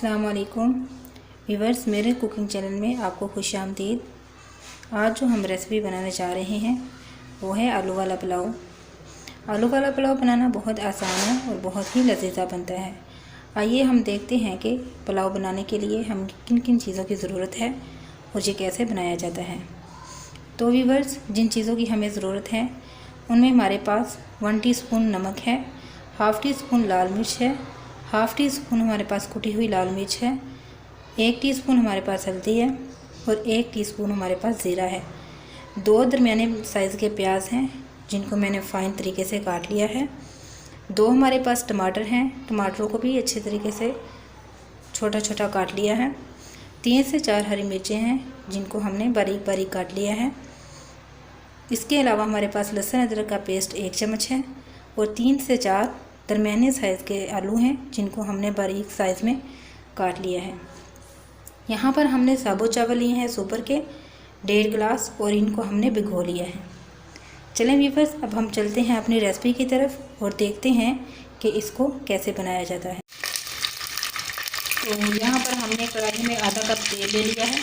अस्सलाम वालेकुम व्यूअर्स, मेरे कुकिंग चैनल में आपको खुशामदीद। आज जो हम रेसिपी बनाने जा रहे हैं वो है आलू वाला पुलाव। आलू वाला पुलाव बनाना बहुत आसान है और बहुत ही लजीजा बनता है। आइए हम देखते हैं कि पुलाव बनाने के लिए हम किन किन चीज़ों की ज़रूरत है और ये कैसे बनाया जाता है। तो व्यूअर्स, जिन चीज़ों की हमें ज़रूरत है उनमें हमारे पास 1 टीस्पून नमक है, हाफ़ टी स्पून लाल मिर्च है, हाफ़ टी स्पून हमारे पास कुटी हुई लाल मिर्च है, 1 टीस्पून हमारे पास हल्दी है और 1 टीस्पून हमारे पास ज़ीरा है। 2 दरमियाने साइज़ के प्याज हैं जिनको मैंने फ़ाइन तरीके से काट लिया है। 2 हमारे पास टमाटर हैं, टमाटरों को भी अच्छे तरीके से छोटा छोटा काट लिया है। 3 से 4 हरी मिर्चें हैं जिनको हमने बारीक बारीक काट लिया है। इसके अलावा हमारे पास लहसुन अदरक का पेस्ट 1 चम्मच है और 3 से 4 दरमियाने साइज़ के आलू हैं जिनको हमने बारीक साइज़ में काट लिया है। यहाँ पर हमने साबुत चावल लिए हैं सुपर के 1.5 गिलास और इनको हमने भिगो लिया है। चलें व्यूअर्स, अब हम चलते हैं अपनी रेसिपी की तरफ और देखते हैं कि इसको कैसे बनाया जाता है। तो यहाँ पर हमने कढ़ाई में आधा कप तेल ले लिया है।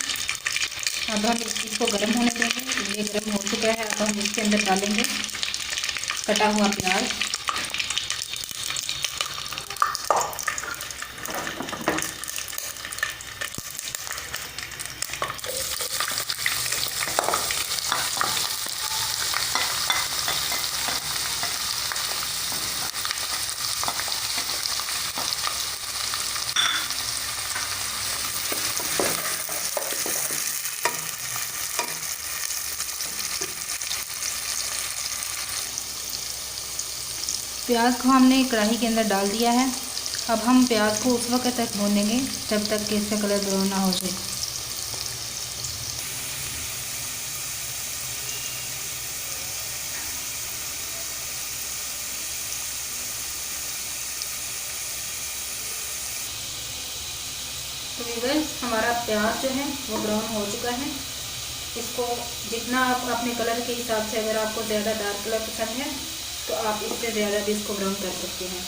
अब हम इसको गर्म होने देंगे। ये गर्म हो चुका है। अब हम इसके अंदर डालेंगे कटा हुआ प्याज, प्याज को हमने कढ़ाई के अंदर डाल दिया है। अब हम प्याज को उस वक्त तक भूनेंगे जब तक कि इसका कलर ब्राउन ना हो जाए। तो व्यूअर्स, हमारा प्याज जो है वो ब्राउन हो चुका है। इसको जितना आप अपने कलर के हिसाब से, अगर आपको ज़्यादा डार्क कलर पसंद है तो आप इससे ज़्यादा भी इसको ब्राउन कर सकते हैं।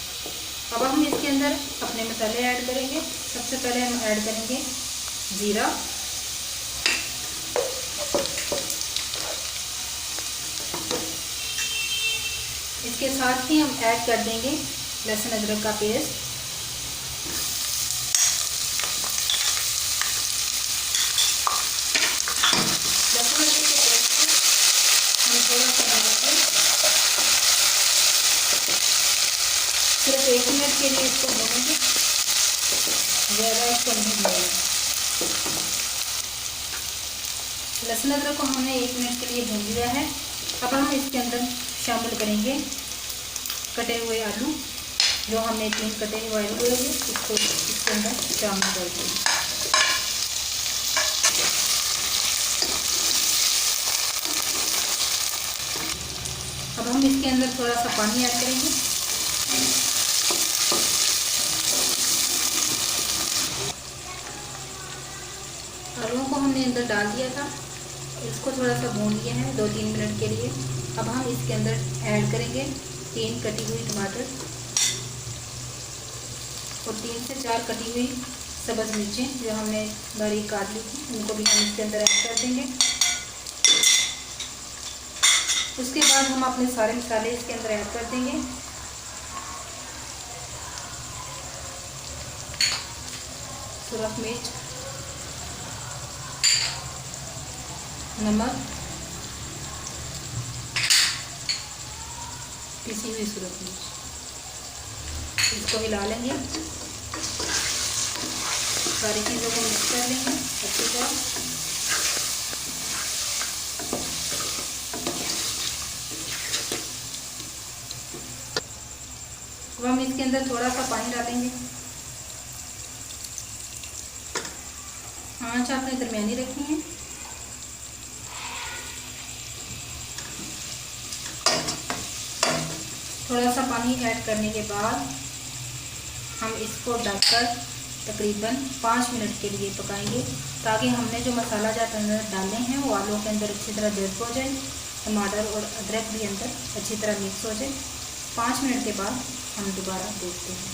अब हम इसके अंदर अपने मसाले ऐड करेंगे। सबसे पहले हम ऐड करेंगे ज़ीरा, इसके साथ ही हम ऐड कर देंगे लहसुन अदरक का पेस्ट, लहसुन अदरक के पेस्ट को हम थोड़ा सा बनाकर सिर्फ 1 मिनट के लिए इसको भूनेंगे, ज़्यादा इसको नहीं भूनेंगे। लहसुन अदरक को हमने 1 मिनट के लिए भून लिया है। अब हम इसके अंदर शामिल करेंगे कटे हुए आलू, जो हमने 3 कटे हुए आलू लिए इसको इसके अंदर शामिल कर देंगे। अब हम इसके अंदर थोड़ा सा पानी ऐड करेंगे। आलूओं को हमने अंदर डाल दिया था, इसको थोड़ा सा भून लिया है 2-3 मिनट के लिए। अब हम इसके अंदर ऐड करेंगे 3 कटी हुई टमाटर और 3 से 4 कटी हुई सब्ज़ मिर्चें जो हमने बारीक काट ली थी, उनको भी हम इसके अंदर ऐड कर देंगे। उसके बाद हम अपने सारे मसाले इसके अंदर ऐड कर देंगे। सुरख मिर्च, नमक, पिसी हुई सुरख मिर्च, इसको हिला लेंगे। सारी चीज़ों को मिक्स कर लेंगे अच्छी तरह। अब हम इसके अंदर थोड़ा सा पानी डालेंगे। आंच आपने दरमियानी रखनी है। थोड़ा सा पानी ऐड करने के बाद हम इसको ढककर तकरीबन 5 मिनट के लिए पकाएंगे, ताकि हमने जो मसाला जात अंदर डाले हैं वो आलू के अंदर अच्छी तरह जज़्ब हो जाए, टमाटर और अदरक भी अंदर अच्छी तरह मिक्स हो जाए। 5 मिनट के बाद हम दोबारा देखते हैं।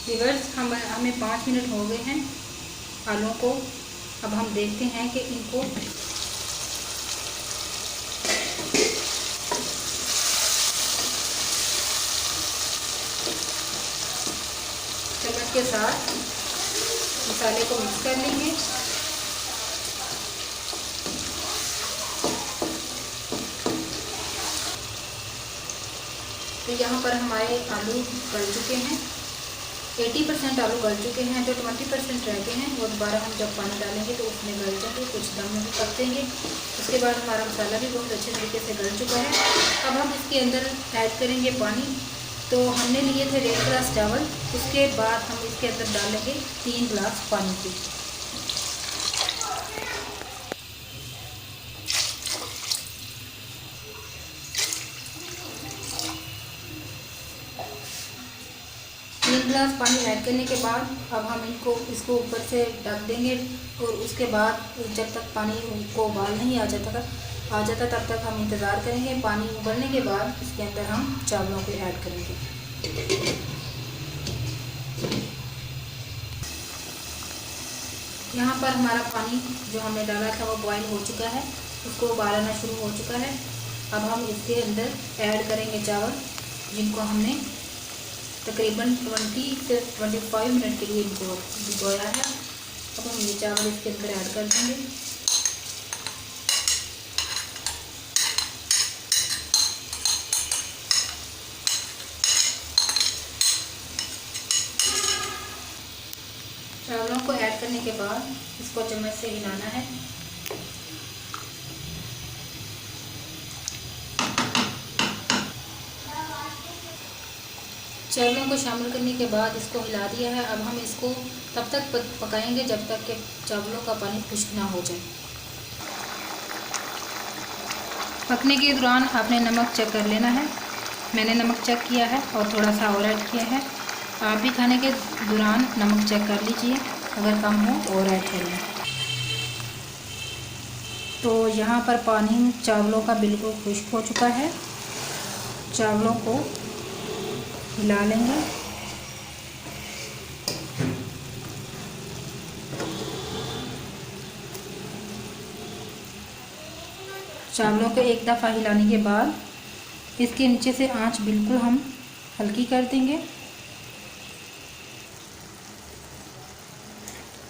व्यूअर्स हमें 5 मिनट हो गए हैं आलू को। अब हम देखते हैं कि इनको चम्मच के साथ मसाले को मिक्स कर लेंगे। तो यहाँ पर हमारे आलू गल चुके हैं, 80% आलू गल चुके हैं। जो 20% रह गए हैं वो दोबारा हम जब पानी डालेंगे तो उसमें गल जाएंगे, कुछ दम में भी पक देंगे। उसके बाद हमारा मसाला भी बहुत अच्छे तरीके से गल चुका है। अब हम इसके अंदर ऐड करेंगे पानी। तो हमने लिए थे 1.5 गिलास चावल, उसके बाद हम इसके अंदर डालेंगे 3 गिलास पानी के। गिलास पानी ऐड करने के बाद अब हम इसको ऊपर से ढक देंगे और उसके बाद जब तक पानी को उबाल नहीं आ जाता तब तक हम इंतज़ार करेंगे। पानी उबलने के बाद इसके अंदर हम चावलों को ऐड करेंगे। यहाँ पर हमारा पानी जो हमने डाला था वो बॉईल हो चुका है, उसको उबाल आना शुरू हो चुका है। अब हम इसके अंदर ऐड करेंगे चावल, जिनको हमने तकरीबन 20 से 25 मिनट के लिए इनको भिगोया है। अब हम ये चावल इसके अंदर ऐड कर देंगे। चावलों को ऐड करने के बाद इसको चम्मच से हिलाना है। चावलों को शामिल करने के बाद इसको हिला दिया है। अब हम इसको तब तक पकाएंगे जब तक कि चावलों का पानी खुश्क ना हो जाए। पकने के दौरान आपने नमक चेक कर लेना है। मैंने नमक चेक किया है और थोड़ा सा और ऐड किया है। आप भी खाने के दौरान नमक चेक कर लीजिए, अगर कम हो और ऐड कर लें। तो यहाँ पर पानी चावलों का बिल्कुल खुश्क हो चुका है। चावलों को हिला लेंगे। चावलों को एक दफ़ा हिलाने के बाद इसके नीचे से आंच बिल्कुल हम हल्की कर देंगे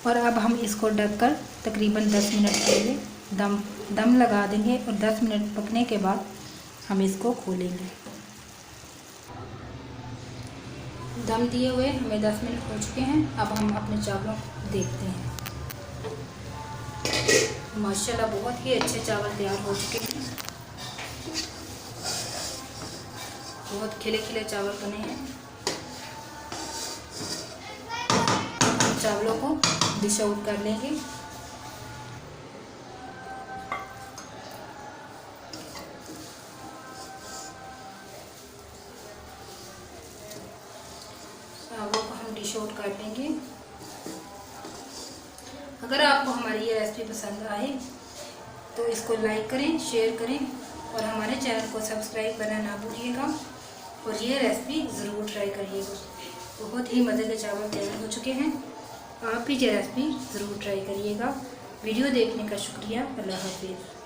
और अब हम इसको ढककर तकरीबन 10 मिनट के लिए दम लगा देंगे और 10 मिनट पकने के बाद हम इसको खोलेंगे। दम दिए हुए हमें 10 मिनट हो चुके हैं। अब हम अपने चावलों को देखते हैं। माशाल्लाह बहुत ही अच्छे चावल तैयार हो चुके हैं। बहुत खिले खिले चावल बने हैं। चावलों को डिश आउट कर लेंगे। चावलों को हम डिश आउट कर लेंगे। अगर आपको हमारी ये रेसिपी पसंद आए तो इसको लाइक करें, शेयर करें और हमारे चैनल को सब्सक्राइब करना ना भूलिएगा और ये रेसिपी ज़रूर ट्राई करिएगा। बहुत ही मज़े के चावल तैयार हो चुके हैं। आप भी ये रेसिपी ज़रूर ट्राई करिएगा। वीडियो देखने का शुक्रिया। अल्लाह हाफिज़।